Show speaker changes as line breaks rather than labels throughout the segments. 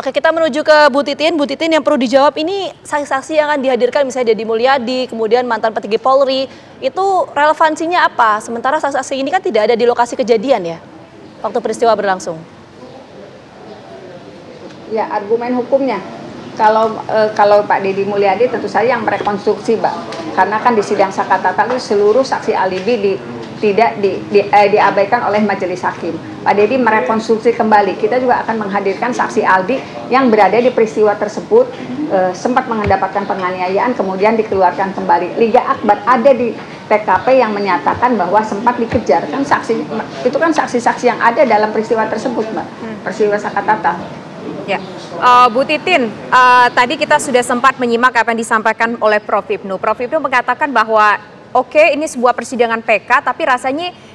Oke, kita menuju ke Bu Titin. Bu Titin, yang perlu dijawab ini saksi-saksi yang akan dihadirkan, misalnya Deddy Mulyadi, kemudian mantan petinggi Polri, itu relevansinya apa? Sementara saksi-saksi ini kan tidak ada di lokasi kejadian ya, waktu peristiwa berlangsung.
Ya, argumen hukumnya. Kalau Pak Deddy Mulyadi tentu saja yang merekonstruksi, Mbak. Karena kan di sidang Sakatata itu seluruh saksi alibi tidak diabaikan oleh majelis hakim. Pak Deddy merekonstruksi kembali. Kita juga akan menghadirkan saksi Aldi yang berada di peristiwa tersebut, sempat mendapatkan penganiayaan, kemudian dikeluarkan kembali. Liga Akbar ada di TKP yang menyatakan bahwa sempat dikejar. Kan saksi itu kan saksi-saksi yang ada dalam peristiwa tersebut, Mbak. Peristiwa Sakatata.
Ya, Bu Titin, tadi kita sudah sempat menyimak apa yang disampaikan oleh Prof. Ibnu. Prof. Ibnu mengatakan bahwa oke, ini sebuah persidangan PK, tapi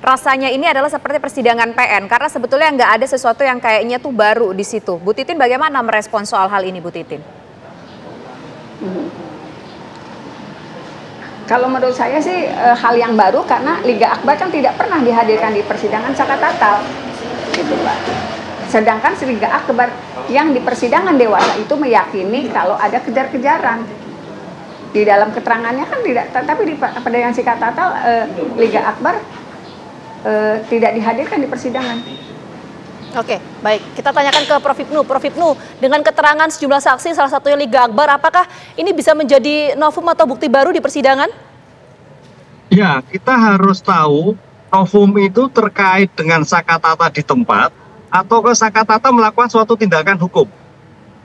rasanya ini adalah seperti persidangan PN, karena sebetulnya nggak ada sesuatu yang kayaknya tuh baru di situ. Bu Titin bagaimana merespon soal hal ini, Bu Titin?
Kalau menurut saya sih hal yang baru, karena Liga Akbar kan tidak pernah dihadirkan di persidangan Sakatata, gitu Mbak. Sedangkan Liga Akbar yang di persidangan dewasa itu meyakini kalau ada kejar-kejaran. Di dalam keterangannya kan tidak, tapi di persidangan Sakatata Liga Akbar tidak dihadirkan di persidangan.
Oke, baik. Kita tanyakan ke Prof. Ibnu. Prof. Ibnu, dengan keterangan sejumlah saksi, salah satunya Liga Akbar, apakah ini bisa menjadi novum atau bukti baru di persidangan?
Ya, kita harus tahu novum itu terkait dengan Sakatata di tempat, atau ke Sakatata melakukan suatu tindakan hukum.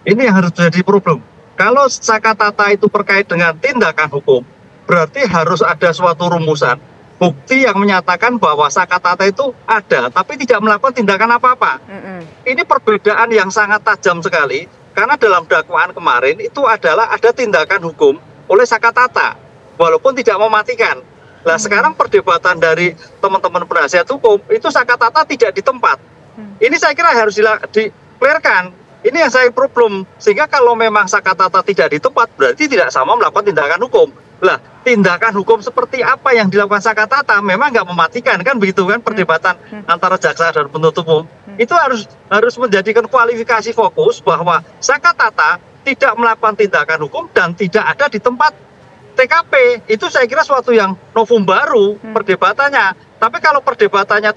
Ini yang harus jadi problem. Kalau Sakatata itu terkait dengan tindakan hukum, berarti harus ada suatu rumusan, bukti yang menyatakan bahwa Sakatata itu ada, tapi tidak melakukan tindakan apa-apa. Ini perbedaan yang sangat tajam sekali, karena dalam dakwaan kemarin itu adalah ada tindakan hukum oleh Sakatata, walaupun tidak mematikan. Nah, sekarang perdebatan dari teman-teman penasihat hukum, itu Sakatata tidak di tempat. Ini saya kira harus di-clearkan. Ini yang saya problem. Sehingga kalau memang Sakatata tidak di tempat, berarti tidak sama melakukan tindakan hukum. Lah, tindakan hukum seperti apa yang dilakukan Sakatata memang nggak mematikan, kan begitu kan perdebatan antara jaksa dan penuntut umum. Itu harus menjadikan kualifikasi fokus bahwa Sakatata tidak melakukan tindakan hukum dan tidak ada di tempat TKP. Itu saya kira suatu yang novum baru perdebatannya. Tapi kalau perdebatannya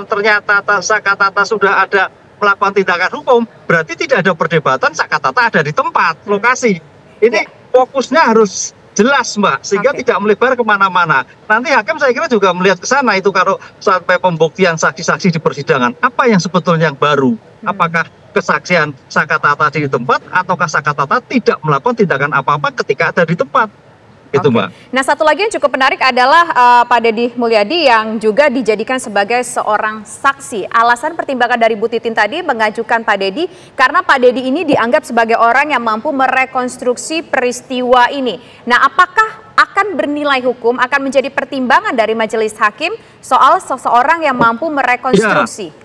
ternyata Sakatata sudah ada melakukan tindakan hukum, berarti tidak ada perdebatan Sakatata ada di tempat, lokasi. Ini fokusnya harus jelas, Mbak, sehingga tidak melebar kemana-mana. Nanti hakim saya kira juga melihat ke sana itu kalau sampai pembuktian saksi-saksi di persidangan. Apa yang sebetulnya yang baru? Apakah kesaksian Sakatata di tempat, ataukah Sakatata tidak melakukan tindakan apa-apa ketika ada di tempat? Itu, Mbak.
Nah, satu lagi yang cukup menarik adalah Pak Deddy Mulyadi yang juga dijadikan sebagai seorang saksi. Alasan pertimbangan dari Bu Titin tadi mengajukan Pak Deddy karena Pak Deddy ini dianggap sebagai orang yang mampu merekonstruksi peristiwa ini. Nah, apakah akan bernilai hukum, akan menjadi pertimbangan dari majelis hakim soal seseorang yang mampu merekonstruksi?
Ya.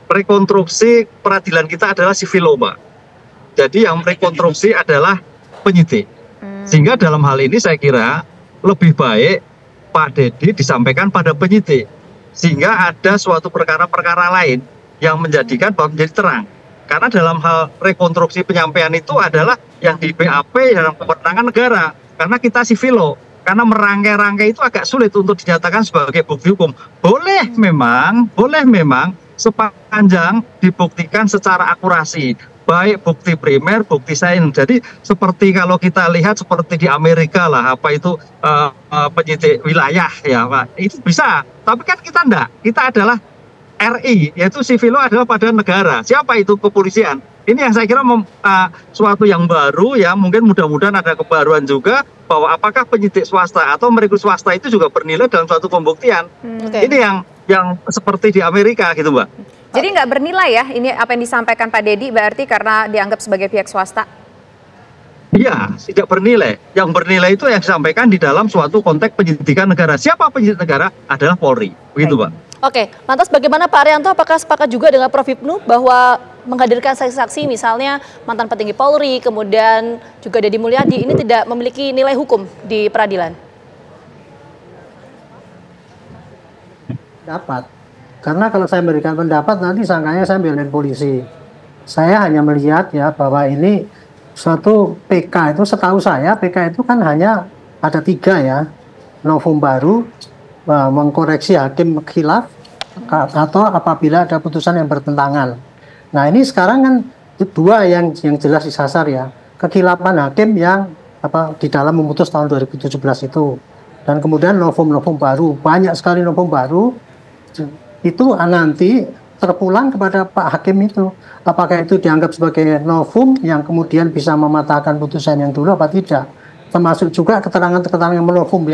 Rekonstruksi peradilan kita adalah civil law, Mbak. Jadi yang merekonstruksi adalah penyidik. Sehingga dalam hal ini saya kira lebih baik Pak Deddy disampaikan pada penyidik. Sehingga ada suatu perkara-perkara lain yang menjadikan bahwa menjadi terang. Karena dalam hal rekonstruksi penyampaian itu adalah yang di BAP dalam kewenangan negara. Karena kita civil law. Karena merangkai-rangkai itu agak sulit untuk dinyatakan sebagai bukti hukum. Boleh memang sepanjang dibuktikan secara akurasi. Baik bukti primer, bukti sains. Jadi seperti kalau kita lihat seperti di Amerika lah, apa itu penyidik wilayah ya Pak, itu bisa. Tapi kan kita enggak, kita adalah RI, yaitu civil law adalah pada negara. Siapa itu? Kepolisian. Ini yang saya kira suatu yang baru ya, mungkin mudah-mudahan ada kebaruan juga bahwa apakah penyidik swasta atau merekrut swasta itu juga bernilai dalam suatu pembuktian. Ini yang seperti di Amerika gitu, Mbak.
Jadi nggak bernilai ya ini apa yang disampaikan Pak Deddy berarti karena dianggap sebagai pihak swasta?
Iya, tidak bernilai. Yang bernilai itu yang disampaikan di dalam suatu konteks penyidikan negara. Siapa penyidik negara? Adalah Polri. Begitu, Pak.
Oke, lantas bagaimana Pak Arianto? Apakah sepakat juga dengan Prof. Ibnu bahwa menghadirkan saksi-saksi misalnya mantan petinggi Polri, kemudian juga Deddy Mulyadi ini tidak memiliki nilai hukum di peradilan?
Dapat. Karena kalau saya memberikan pendapat nanti sangkanya saya belain polisi. Saya hanya melihat ya bahwa ini suatu PK itu, setahu saya PK itu kan hanya ada 3 ya, novum baru, mengkoreksi hakim khilaf, atau apabila ada putusan yang bertentangan. Nah ini sekarang kan 2 yang jelas disasar ya, kekhilafan hakim yang di dalam memutus tahun 2017 itu, dan kemudian novum baru, banyak sekali novum baru itu nanti terpulang kepada Pak Hakim itu. Apakah itu dianggap sebagai novum yang kemudian bisa mematahkan putusan yang dulu apa tidak? Termasuk juga keterangan-keterangan yang novum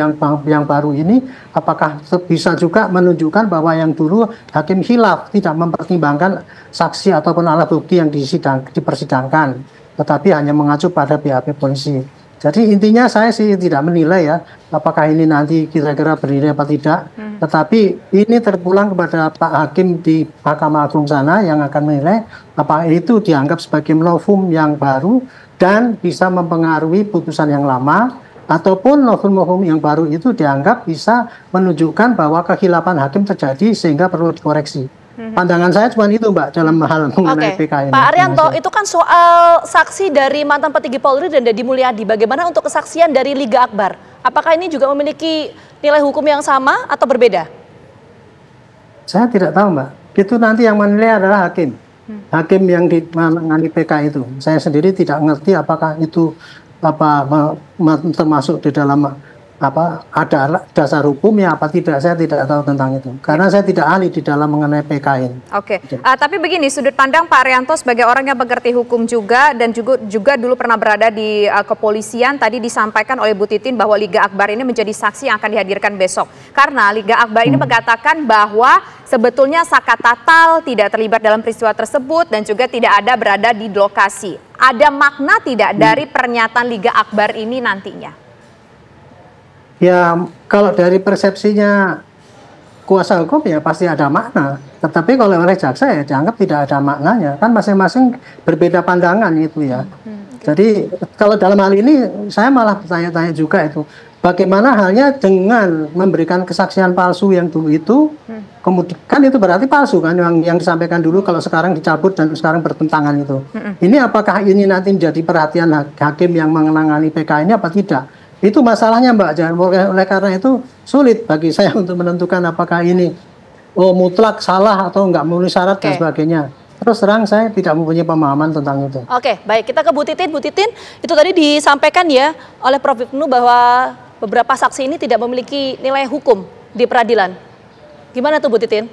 yang baru ini, apakah bisa juga menunjukkan bahwa yang dulu Hakim khilaf tidak mempertimbangkan saksi ataupun alat bukti yang dipersidangkan, tetapi hanya mengacu pada BAP polisi. Jadi intinya saya sih tidak menilai ya apakah ini nanti kira-kira bernilai apa tidak, tetapi ini terpulang kepada Pak Hakim di Mahkamah Agung sana yang akan menilai apakah itu dianggap sebagai novum yang baru dan bisa mempengaruhi putusan yang lama, ataupun novum yang baru itu dianggap bisa menunjukkan bahwa kekhilafan hakim terjadi sehingga perlu dikoreksi. Pandangan saya cuma itu, Mbak, dalam hal mengenai PK ini.
Pak Arianto, itu kan soal saksi dari mantan petinggi Polri dan Deddy Mulyadi. Bagaimana untuk kesaksian dari Liga Akbar? Apakah ini juga memiliki nilai hukum yang sama atau berbeda?
Saya tidak tahu, Mbak. Itu nanti yang menilai adalah hakim. Hakim yang menangani PK itu. Saya sendiri tidak mengerti apakah itu termasuk di dalam ada dasar hukumnya apa tidak, saya tidak tahu tentang itu karena saya tidak ahli di dalam mengenai PK ini.
Oke, tapi begini, sudut pandang Pak Arianto sebagai orang yang mengerti hukum juga dan juga dulu pernah berada di kepolisian, tadi disampaikan oleh Bu Titin bahwa Liga Akbar ini menjadi saksi yang akan dihadirkan besok karena Liga Akbar ini mengatakan bahwa sebetulnya Saka Tatal tidak terlibat dalam peristiwa tersebut dan juga tidak ada berada di lokasi. Ada makna tidak dari pernyataan Liga Akbar ini nantinya?
Ya, kalau dari persepsinya kuasa hukum ya pasti ada makna. Tetapi kalau oleh jaksa ya dianggap tidak ada maknanya. Kan masing-masing berbeda pandangan itu ya. Jadi kalau dalam hal ini saya malah bertanya-tanya juga itu. Bagaimana halnya dengan memberikan kesaksian palsu yang dulu itu, kemudian kan itu berarti palsu kan yang disampaikan dulu kalau sekarang dicabut dan sekarang bertentangan itu. Ini apakah ini nanti menjadi perhatian hakim yang menangani PK ini apa tidak? Itu masalahnya, Mbak. Oleh karena itu sulit bagi saya untuk menentukan apakah ini mutlak salah atau enggak memenuhi syarat dan sebagainya. Terus terang saya tidak mempunyai pemahaman tentang itu. Oke,
baik, kita ke Bu Titin. Bu Titin, itu tadi disampaikan ya oleh Prof. Ibnu bahwa beberapa saksi ini tidak memiliki nilai hukum di peradilan. Gimana tuh Bu Titin?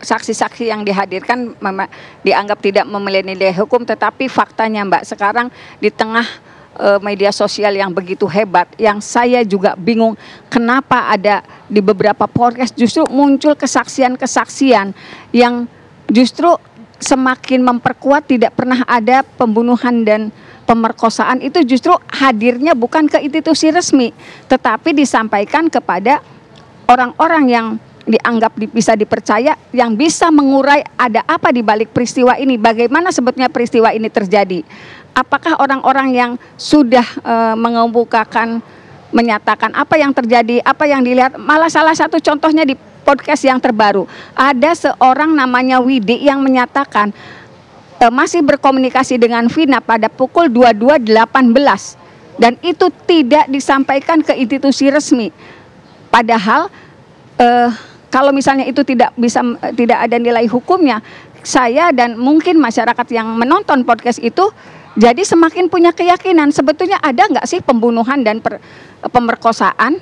Saksi-saksi yang dihadirkan dianggap tidak memiliki nilai hukum, tetapi faktanya, Mbak, sekarang di tengah media sosial yang begitu hebat, yang saya juga bingung kenapa ada di beberapa podcast justru muncul kesaksian-kesaksian yang justru semakin memperkuat tidak pernah ada pembunuhan dan pemerkosaan. Itu justru hadirnya bukan ke institusi resmi, tetapi disampaikan kepada orang-orang yang dianggap bisa dipercaya, yang bisa mengurai ada apa di balik peristiwa ini, bagaimana sebetulnya peristiwa ini terjadi. Apakah orang-orang yang sudah mengemukakan, menyatakan apa yang terjadi, apa yang dilihat, malah salah satu contohnya di podcast yang terbaru, ada seorang namanya Widi yang menyatakan masih berkomunikasi dengan Vina pada pukul 22.18 dan itu tidak disampaikan ke institusi resmi. Padahal kalau misalnya itu tidak ada nilai hukumnya, saya dan mungkin masyarakat yang menonton podcast itu jadi semakin punya keyakinan sebetulnya ada nggak sih pembunuhan dan pemerkosaan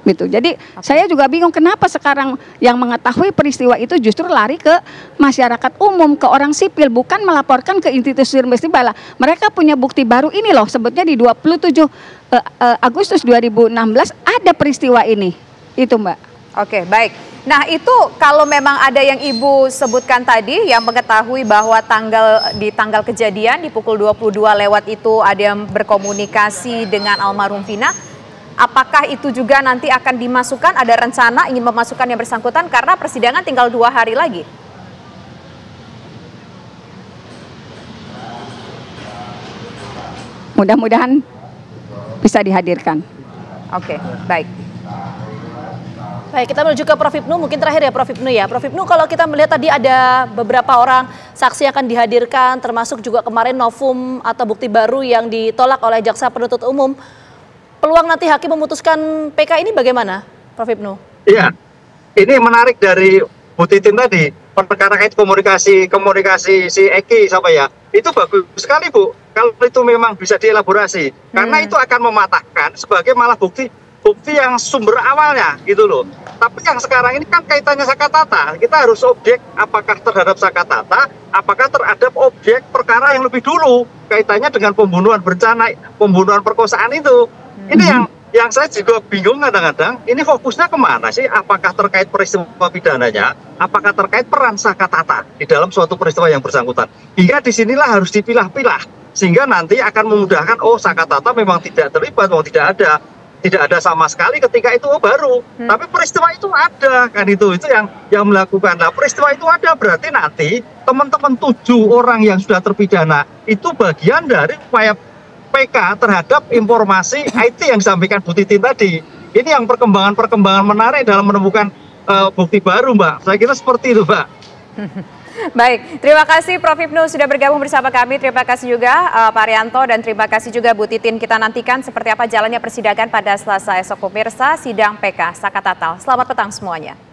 gitu. Jadi saya juga bingung kenapa sekarang yang mengetahui peristiwa itu justru lari ke masyarakat umum, ke orang sipil, bukan melaporkan ke institusi resmi. Mereka punya bukti baru ini loh, sebetulnya di 27 Agustus 2016 ada peristiwa ini. Itu, Mbak.
Oke, baik. Nah, itu kalau memang ada yang Ibu sebutkan tadi yang mengetahui bahwa di tanggal kejadian di pukul 22 lewat itu ada yang berkomunikasi dengan almarhum Vina, apakah itu juga nanti akan dimasukkan, ada rencana ingin memasukkan yang bersangkutan karena persidangan tinggal 2 hari lagi?
Mudah-mudahan bisa dihadirkan.
Oke, baik.
Baik, kita menuju ke Prof. Ibnu, mungkin terakhir ya Prof. Ibnu ya. Prof. Ibnu, kalau kita melihat tadi ada beberapa orang saksi yang akan dihadirkan, termasuk juga kemarin novum atau bukti baru yang ditolak oleh jaksa penuntut umum. Peluang nanti hakim memutuskan PK ini bagaimana, Prof. Ibnu?
Iya, ini menarik dari Bu Titin tadi, perkara kait komunikasi si Eki sama ya, itu bagus sekali Bu, kalau itu memang bisa dielaborasi, karena itu akan mematahkan sebagai malah bukti yang sumber awalnya gitu loh. Tapi yang sekarang ini kan kaitannya Sakatata, kita harus objek apakah terhadap Sakatata, apakah terhadap objek perkara yang lebih dulu, kaitannya dengan pembunuhan berencana, pembunuhan perkosaan itu. Ini yang saya juga bingung kadang-kadang, ini fokusnya kemana sih? Apakah terkait peristiwa pidananya? Apakah terkait peran Sakatata di dalam suatu peristiwa yang bersangkutan? Hingga disinilah harus dipilah-pilah, sehingga nanti akan memudahkan, oh Sakatata memang tidak terlibat, memang tidak ada sama sekali ketika itu baru. Tapi peristiwa itu ada, kan itu yang melakukan. Nah, peristiwa itu ada berarti nanti teman-teman 7 orang yang sudah terpidana itu bagian dari upaya PK terhadap informasi IT yang disampaikan Bu Titin tadi. Ini yang perkembangan menarik dalam menemukan bukti baru, Mbak. Saya kira seperti itu, Mbak.
Baik, terima kasih Prof. Ibnu sudah bergabung bersama kami. Terima kasih juga Pak Arianto dan terima kasih juga Bu Titin. Kita nantikan seperti apa jalannya persidangan pada Selasa esok pemirsa sidang PK Sakatata. Selamat petang semuanya.